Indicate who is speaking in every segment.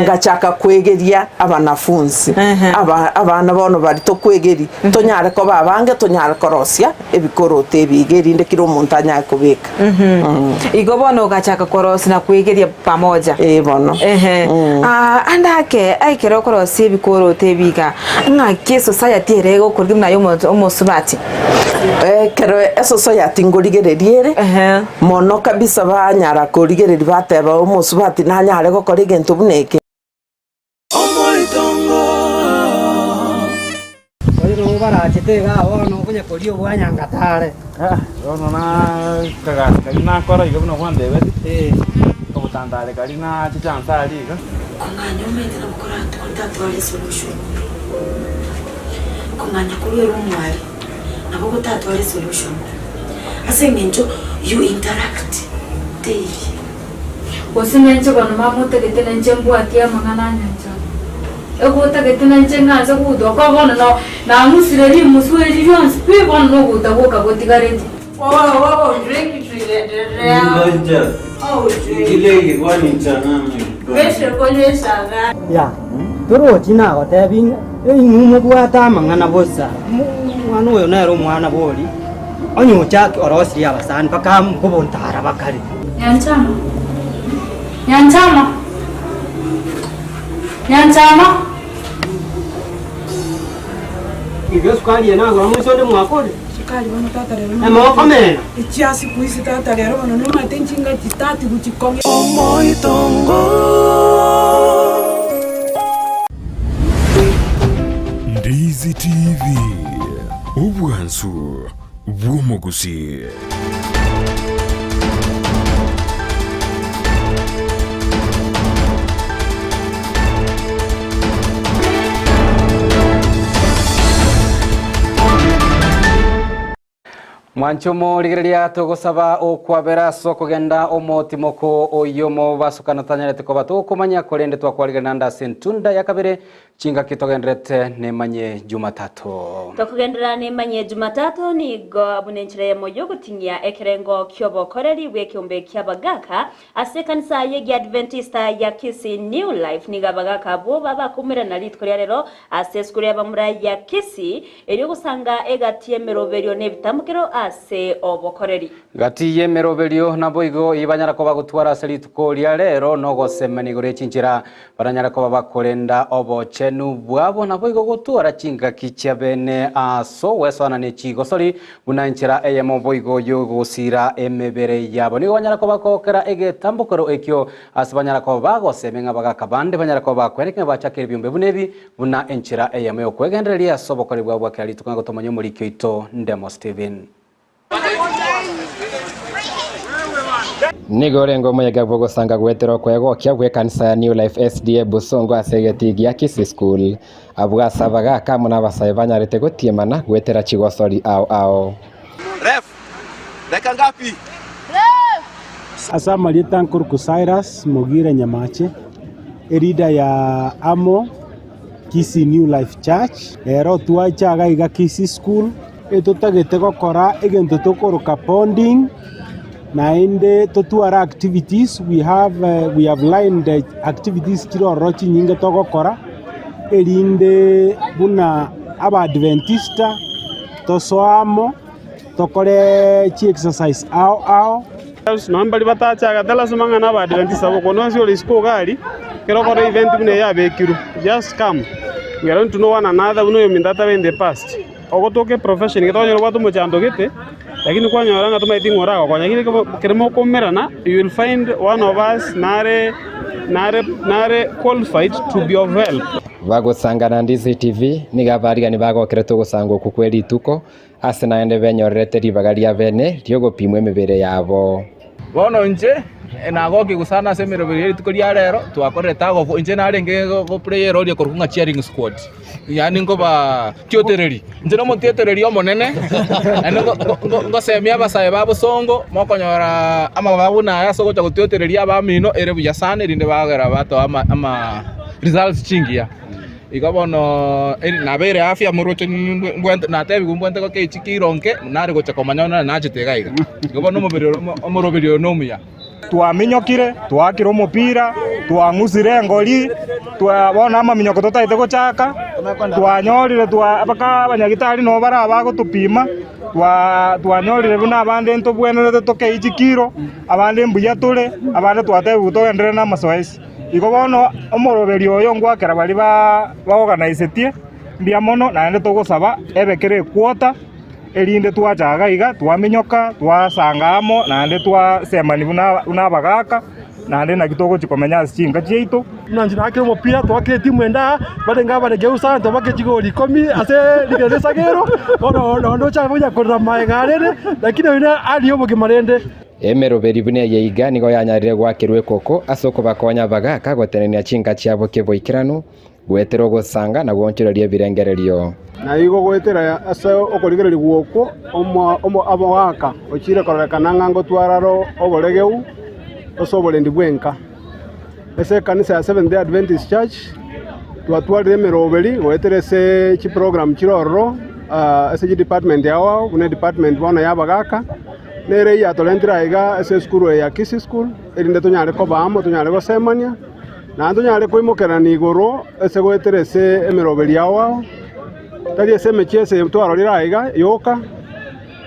Speaker 1: ngachaka kwegeria abanafunzi abana bono bari to kwegeri tonyare ko babange tonyare korosia ebikorote ebigeri ndekiro omuntu anyare kubika
Speaker 2: igo bono gachaka korosi na kwegeria pamoja
Speaker 1: bono
Speaker 2: andake aikero korosi ebikorote ebiga ng'aki society erego kurgi nayo omosubati
Speaker 1: kero society ngorigereriere mono kabisa banyara korigereri bateba omosubati nanyare gokora egento buneke
Speaker 3: barachitega bono kunya korio bwanyangatare
Speaker 4: bono na kagasi na kora igo no kwande beti obutandale kali na chichansali ga
Speaker 5: konganya umete na mukora twale solution konganya kuri rumwari nabo kutatwale solution asengenjo you interact daily
Speaker 6: wasingenjo bano mamutegete nje mbwati amangana nje egota getena nje nganze kudo ko bono no na musireri musweri byonse bibono no gutabuka botigareti
Speaker 5: drink
Speaker 7: ile kwani chana
Speaker 5: beshe kole saga
Speaker 3: ya toro china gotebi inyumo bwata mangana bosa mwana oyo nero mwana boli onyocha orosi abasani paka mukobontara bakari
Speaker 6: Nyantama
Speaker 3: Igos kwali na ngo musonde mwakole
Speaker 8: kali bano tata rero
Speaker 3: emo komena
Speaker 8: ichiasi kuisi tata rero bano no matenchinga titati kuchikonge
Speaker 1: omoitongo
Speaker 9: Ndizi TV ubwansu bw'omugusii
Speaker 10: Mwanchomo ligereria tugusaba okwabera soko genda omotimoko oyomo basukana tanyarete ko batukumanya korende twakwariga nda sentunda yakabere chinga kitogendrete Emanyie Jumatato
Speaker 11: tokugendera Emanyie Jumatato ni go abunenchire moyo gutingia ekerengo kyobo koreri wekyombe kyabagaka ase kanisa ye Adventista ya Kisii New Life ni gabagaka bo baba kumira na litkorya rero ase skuri abamura ya Kisii eri gusanga egatie meroberio nebitamukiro ase obokoreri
Speaker 10: gati yemeroberio nabo igo ibanyara ko bagutwara selituko lya rero no gosemani gore chinjira baranyara ko bakorenda obochenu bwabo nabo igo gutwara chinga kicha bene aso wesana ne chigo sori bunanchira eyemo boigo yo gusira emebere yabo ni banyara ko bakokera egetambukoro ekyo asibanyara ko bagosemenga bagakabande banyara ko bakwereke bachakira byumbe bunebi buna enchira eyemo yo kwegendereria sobokore bwabo akali tukango tomanyo muri kyoito Ndemo Steven
Speaker 12: Nigore ngomo ya gabo gosanga gwetero kwego kya gwe kanisa ya New Life SDA Busongo asegeti ya Kisii School abwa sabaga kamuna basaye banyarete gotiemana gwetera chigosori ao
Speaker 13: ref deka ngapi
Speaker 14: ref asama litan kurkusairas mogira nyamache erida ya amo Kisii New Life Church ero tuacha ga Kisii School etotagete gokora egento tokoroka bonding nainde totuara activities we have lined activities kiro rochi nyinge togokora erinde buna aba Adventista tosoamo tokore chi exercise ao
Speaker 4: nambali batachaga dala semanga na aba Adventista bokono sio risko gali kero kore event bune ya bekiru just come we are going to know one another uno yomindata in the past ogotoke profession gitonya watu mochando gete lakini kwa nyoranga tumaiti ngora kwa nyakile keremo komerana you will find one of us nare qualified to be of help
Speaker 12: bagusangana Ndizi TV nigabariga nibagokere tugusanga kukweli tuko ase naende benyorete ribagaria bene ryogo pimwe mebere yabo
Speaker 15: bono nje nagoki gusana semeroberi tukoria rero twakoreta go nje narenge go player ori korunga cheering squad yani ngoba kyotereri nje no mutietereri omonene ngo semia basaye babo songo mokonyora ama babuna yaso go gutiotereri abamino ere buyasane rinde bagera bato ama results chingia ikabono nabere afya murocho ngwente natebi ngwente ko kechikironke nari gocha komanyona nachitega iga ikabono mobero no muya
Speaker 16: twaminyokire twakira omupira twang'usire ngori twabona amaminyoko totaite gochaka twanyorire baka abanyagitari no bara abagotupima twanyorire buna abande ntobwenerete tokeichikiro abande mbuya tule abande twatebe gutogendere na masoesi igo bono omoroberi oyo ngwakera bari baorganisetie mbia mono naende togosaba ebekere kwota erinde twachaga iga twaminyoka twasangamo naende twasemani buna abagaka naende nakitogo chikomenya chinga chiito
Speaker 17: nanjira akire omupira twakire timu enda barenga baregeusa ntobake chigori 10 ase ligeresa gero ono chabuya korra maegarere lakini wina ali obogimarende
Speaker 12: emeroberi bune yeiga nigo yanyarire gwakirwe koko asoko bakonya bagaka gotenenia chinga chiabo kiboikirano gwetero gosanga na gwonchereria birengererio
Speaker 4: na igo gwetera ase okorigereria gwoko omo abawaka ochire kororekana ng'ango twararo oboregeu osoborendi bwenka ese kanisa ya Seventh Day Adventist Church twatwarire emeroberi gwetera ese chiprogram chirororo ese department yawo bune department bono yabagaka nere yatolentira iga ese skuru ya Kisii school erinde tonyare kobamo tonyare gosemania na tonyare koimokerana igoro ese gwetera ese emeroberi yawo tari ese mechiese twarorira iga yoka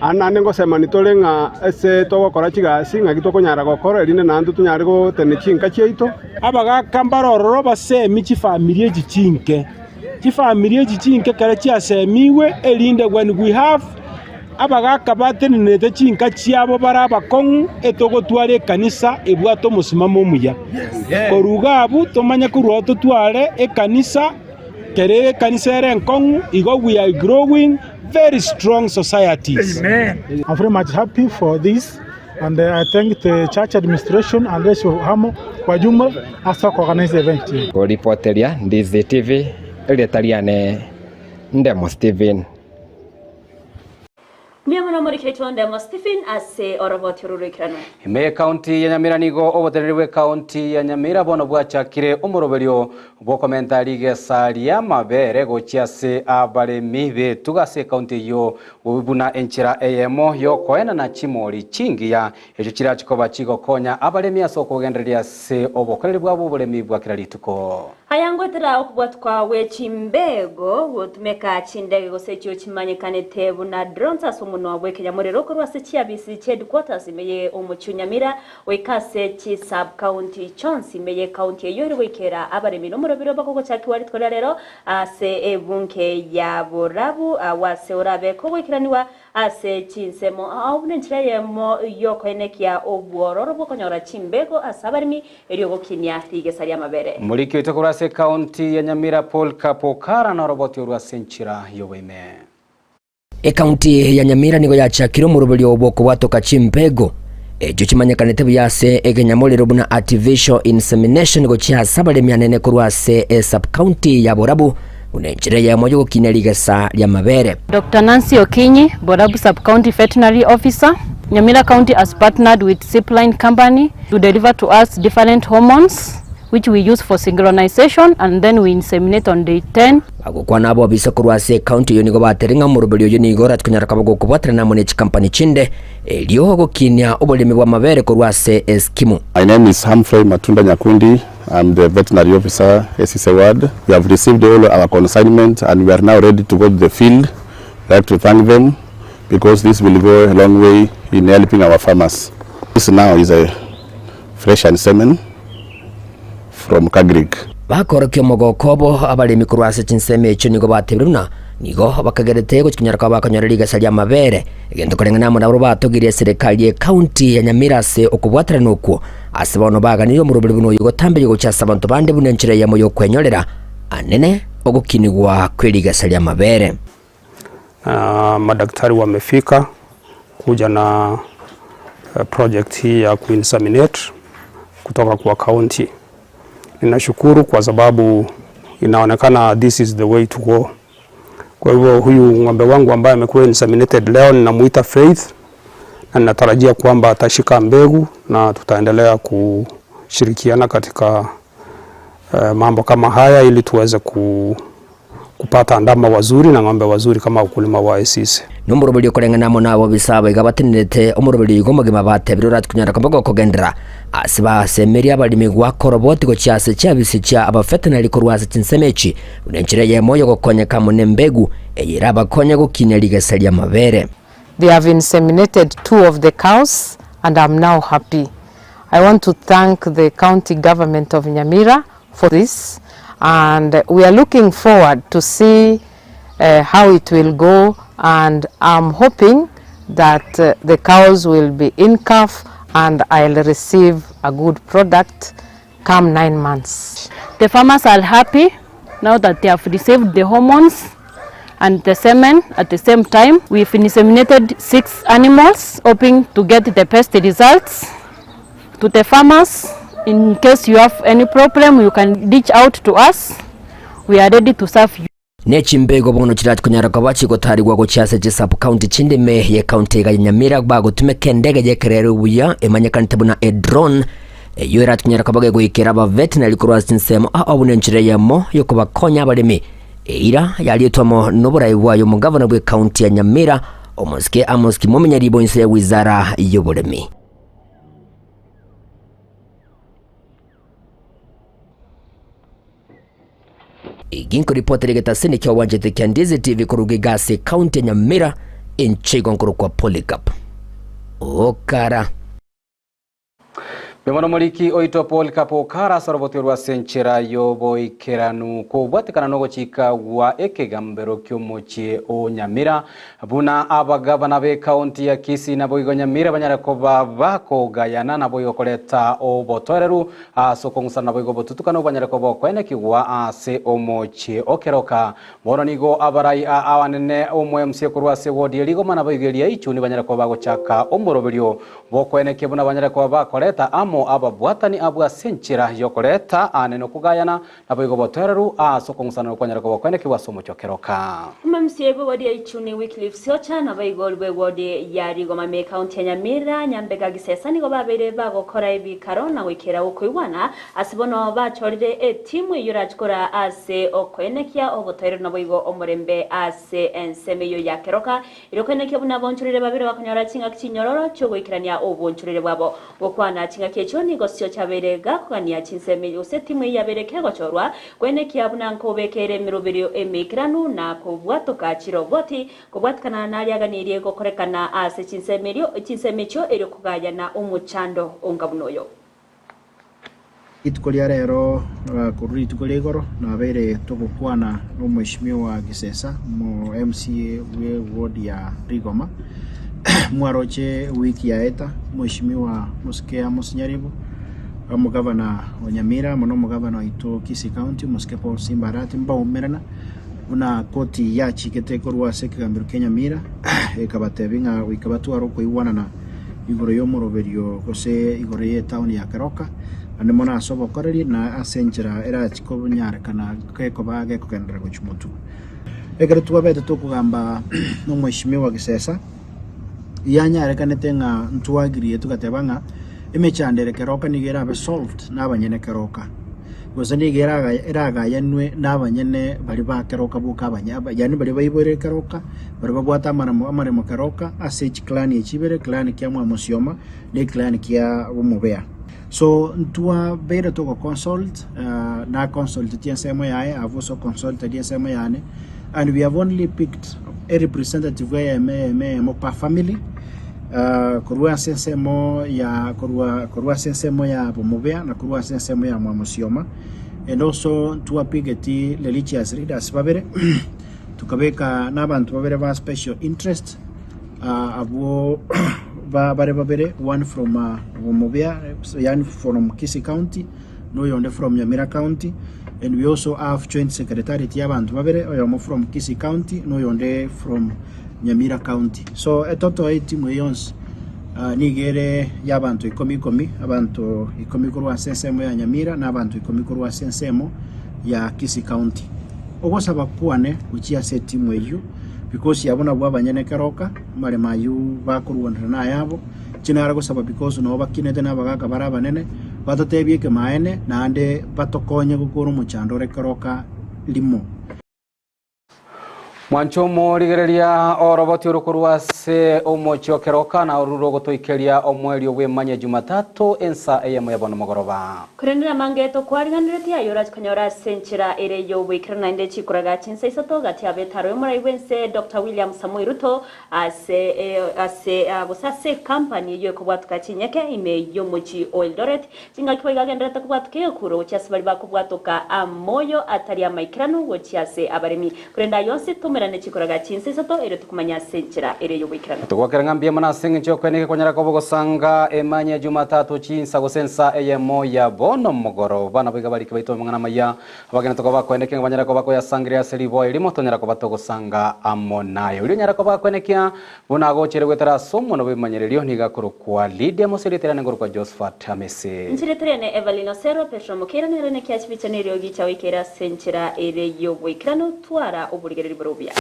Speaker 4: anane ngosemani tole ng'a ese togokora chigasi ng'a gitokonyara gokora erinde nandu tunyare gotene chinka chiaito
Speaker 14: abagaka mbarororo basemi chifamilie chichinke kare chiasemiwe erinde when we have abagaka batenenete chinka chiabo bara abakong'u etogotwara ekanisa ebwato omosimamo omuya koruga abu tomanya korwa totware ekanisa kere ekanisa ere enkong'u igo we are growing very strong societies.
Speaker 17: Amen. I'm very much happy for this and I thank the church administration and Resho Hamo kwa jumla hasa kwa organize the event.
Speaker 12: Kwa reporteria Ndizi TV eletariane Ndemo Steven.
Speaker 11: Miamono muri kitonde mo Stephen ase oroboti rurikirano.
Speaker 10: Ime county ya Nyamira nigo obotereriwe county ya Nyamira bono bwachakire omoroberio bo commentary gesaria mabere gochiase abaremi betu gase county yo ubuna enchira eyemo yo koena na chimori chingia ejo kirachikoba chigokonya abaremi asoko genderia se obokoreri bwabo oboremi bwakira lituko.
Speaker 11: Hayangwetera okubwatwa wechimbego wotumeka chindege gosechio chimanyikane tebu na drones asumu no bwekenya murero korwa se chiabisi headquarters imeye omuchunyamira wekase chi sub county chonsi imeye county yori wekera abaremi no murobiro bakoko chakiwari tkola rero ase ebunke ya borabu wase orabe ko wekiraniwa ase chinsemo abunenchire mo yokoenekia obwororo bokonyora chimbego asabarimi eryo gokinya rigesaria mabere
Speaker 10: muliki itokora se county ya Nyamira Paul Kapokara na roboti urwa senchira yoweme
Speaker 18: County ya Nyamira nigo yachakire omuroberi obwoko bwatoka chimbego ejo chimanyakanete byase egenyamolero buna artificial insemination go chiasa baremi anene kurwase sub county ya Borabu unenchire ya moyo gokinya ligasa lya mabere.
Speaker 19: Dr. Nancy Okinyi, Borabu sub county veterinary officer. Nyamira County has partnered with Zipline company to deliver to us different hormones which we use for synchronization and then we inseminate on day 10.
Speaker 18: Agukwa nabo bisa kurwase county yo nigo bateringa muroberi yo nigora tukunyara kabago kubwatira na mone company chinde elio gokinya obolemi bwa mabere kurwase Eskimo.
Speaker 20: My name is Humphrey Matunda Nyakundi. I'm the veterinary officer SSA ward. We have received all our consignment and we are now ready to go to the field. I'd like to thank them because this will go a long way in helping our farmers. This now is a fresh and semen from Kagrik.
Speaker 18: Bakorokyo mogokobo abalemi kurwase chinseme echo nigo batebruna nigo bakagerete go chinyara kwa bakanyorera igasalya mabere egendo korenga namo nabo batogiriye serikali ye county ya Nyamira se okubwatira nuko asibono baganiro mu rubiri buno yugo tambe yugo cha sabantu bande bunenchire yamo yo kwenyorera anene ogukinigwa kweliga salya mabere.
Speaker 21: Madaktari wamefika kuja na project hii ya kuinseminate kutoka kwa county. Ninashukuru kwa sababu inaonekana this is the way to go. Kwa hivyo huyu ng'ombe wangu ambaye amekuwa inseminated leo ninamuita Faith na ninatarajia kwamba atashika mbegu na tutaendelea kushirikiana katika mambo kama haya ili tuweze kupata ndama wazuri na ng'ombe wazuri kama ukulima wa Isisi.
Speaker 18: Numurubiri ukorengana mo nabo bisaba igabatinete umurubiri igomagima batebirura tukunyara kambago kogendera asiba semeri abalimi gwa koroboti go cyase cyabisi cya abafetanali kurwasa cinsemechi unenchire ye moyo gokonye kamune mbegu eyiraba konye gukinya ligasalya mabere.
Speaker 2: They have inseminated 2 of the cows and I'm now happy. I want to thank the county government of Nyamira for this, and we are looking forward to see how it will go, and I'm hoping that the cows will be in calf and I'll receive a good product come 9 months.
Speaker 19: The farmers are happy now that they have received the hormones and the semen at the same time. We've inseminated 6 animals, hoping to get the best results. To the farmers, in case you have any problem, you can reach out to us. We are ready to serve you.
Speaker 18: Nechimbego bono chirati kunyara kabachi gotari gwa gochase je sub county chindime ye county ga Nyamira bago tumeke ndege je kerere ubuya Emanyie kantabuna e drone yo irati kunyara kabage go ikera ba veterinary cross nsemo abune nchire yemo yo kubakonya abalimi ira yalietwamo noburayi bwayo mu governor bwe county ya Nyamira Amoski mumenya ribonse ya wizara y'uburimi. Iginko ripoteri getasini kia wanjete kia Ndizi TV kurugi Gusii county ya Nyamira inchigo nkuru kwa Polycarp Okara.
Speaker 10: Bemono moliki oito Polycarp Okara soroboti rwa senchera yobo ikeranu kubwatikana no gochika wa ekegambero kyomochie o Nyamira buna abagabana be county ya Kisii na boigo Nyamira banyarako bako gayana na boigo koleta o botoreru sokongsa na boigo botutukano banyarako bokwene kiwa ase omochie okeroka moronigo abarai awanene omwe MC kurwa se wodi ligo mana boigo lia ichuni banyarako bagochaka omoroberio bokwene kibuna banyarako bakoleta amo ababwatani abwa senchira yokoleta aneno kugayana naboigo botereru sokongusana kwanyara ko kwene kiwa somo cyokeroka
Speaker 11: umemsiego wadi ya ichuni Wycliffe Siocha naboigo lwe wadi ya Rigoma me county ya Nyamira nyambega gisesani go babere bago kora ibi karona wikera ukwiwana asibono bachorire timu yurachkora ase okwenekia obotereru naboigo omorembe ase ensemeyo yakeroka irokenekia buna bonchurire babere bakanyara chinga kinyororo cyo gwikirania obonchurire bwabo bokwana chinga choni gosio chaberega kwania chinseme usetimwe yabereke gochorwa kwene kiabuna nkobekere miroberio emigranu na kubwatoka chiroboti kubwatkana nalyaganirie gokorekana ase chinsemecho ero kugayana umuchando ongabunoyo
Speaker 22: itukolia rero kururi itukolia igoro nabere tugukwana n'umweshimiwa Gisesa mu MCA we ward ya Rigoma mwaroche wiki ya eta mheshimiwa Mosque Musinyaribu mugavana wa Nyamira muno mugavana ito Kisii County Mosque Paul Simbarati mbaumerana una koti ya chikete korwa sekambiro Nyamira ekabatebinga wikabatwaro kuiwana na igoro yomoroberio gose igoro ye town ya Karoka ane mona asobo koreri na asenjera era chiko nyara kana keko bage kukendera kuchumutu egere tubabete tukugamba no mheshimiwa Gisesa yanya rekanete nga ntuagiriye tugatebanga emechandere Keroka nigera be solved nabanyene Keroka gozani geraga eraga yanwe nabanyene bali ba Keroka buka abanyaba yani bali bayibore Keroka bali babwata amare mu Keroka asech clan yechibere clan kyamwa musioma ne clan kya umubea so ntua bere to consult na consult tiensemo yae avoso consult tiensemo yane and we have only picked a representative where me pa family kurua sensemo ya kurua sensemo ya bomobea na kurua sensemo ya mwamusioma and also tuapigeti lelichas readers babere tukabeka nabantu babere ba special interest abo babere one from bomobea yani from Kisii County no yonde from Nyamira County and we also have joint secretariat yabantu babere oyomo from Kisii County no yonde from Nyamira County so etoto etimu yons nigere yabantu ikomi abantu ikomi kurwa sensemo ya Nyamira na abantu ikomi kurwa sensemo ya Kisii County ogosaba kuane uchia setimu eyo because yabona bwabanyene Keroka mare mayu bakurwandana na yabo chinara gosaba because no bakinete na bagaka barabanene batotebye ke maene na ande batokonye gukuru muchandore Keroka limo
Speaker 10: Mwanchomo rigereria oroboti urukurwase omochokero na oruro gotoikeria omweri obwemanya Jumatato ensa eyemo yabono mogoroba
Speaker 11: kurendera mangeto kwariganirete ayora kanyora senchira ere yo wikirana inde chikuraga chinsa isato gati abetaro muraiwense Dr. William Samuel Ruto ase busase company yo kubwatuka chinyeke ime yo mochi Eldoret chinga kwiga gendera kubwatuke kuro cyasibari bakubwatuka amoyo atari amaikirano wochiase abaremi kurenda yonse tumerane chikuraga chinsa isato ere tukumanya senchira ere yo wikirana
Speaker 10: tugwakira ngambia mana sengi chokweneke konyara kobogosanga Emanyie Jumatato chinsa gosensa eyemo ya bono mogoro bana biga bari kibaito mangana maya abagena tokoba kwendeke ngabanyara koba ko yasangiria selibo irimo tonyara koba togosanga amonayo uri nyara koba kwenekya bona gochere gwetara somo no bimanyererio nigakuru kwa Lydia Mose literane ngoro kwa Josephat Amisi
Speaker 11: nchireterene Everlyne Osero Petro Mukera nerene kyachibitsaniro gicha wikera senchira ere yo wikrano twara oburigeri borobia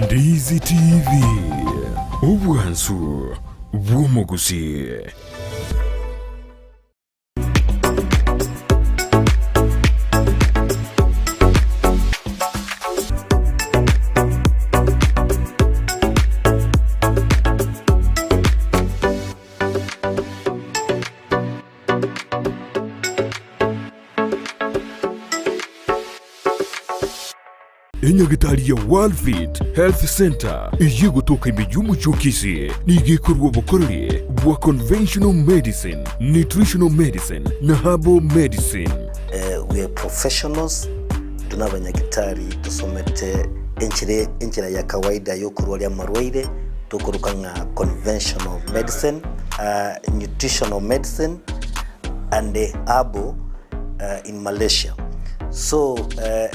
Speaker 9: Ndizi TV Ubwansu Gusii. Enyagitari ya World Fit Health Center iye gutoka imijumbu chokisi nigikorwa bukorere bwa conventional medicine, nutritional medicine na herbal medicine.
Speaker 5: We are professionals, tunabanyagitari tusomete enchira ya kawaida yo kurwalia marwaire tukurukanga conventional medicine, nutritional medicine and herbal in Malaysia. So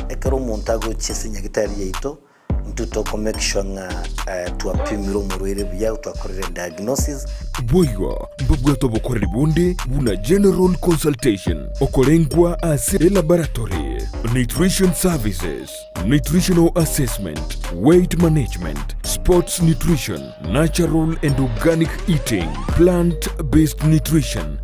Speaker 5: ekero montago chisinya gitari yeito ntuto ko make sure nga tuapimiro murwere bya twakorera diagnosis
Speaker 9: boyo mbabwato bokorera bonde buna general consultation okolengwa as laboratory nutrition services, nutritional assessment, weight management, sports nutrition, natural and organic eating, plant-based nutrition.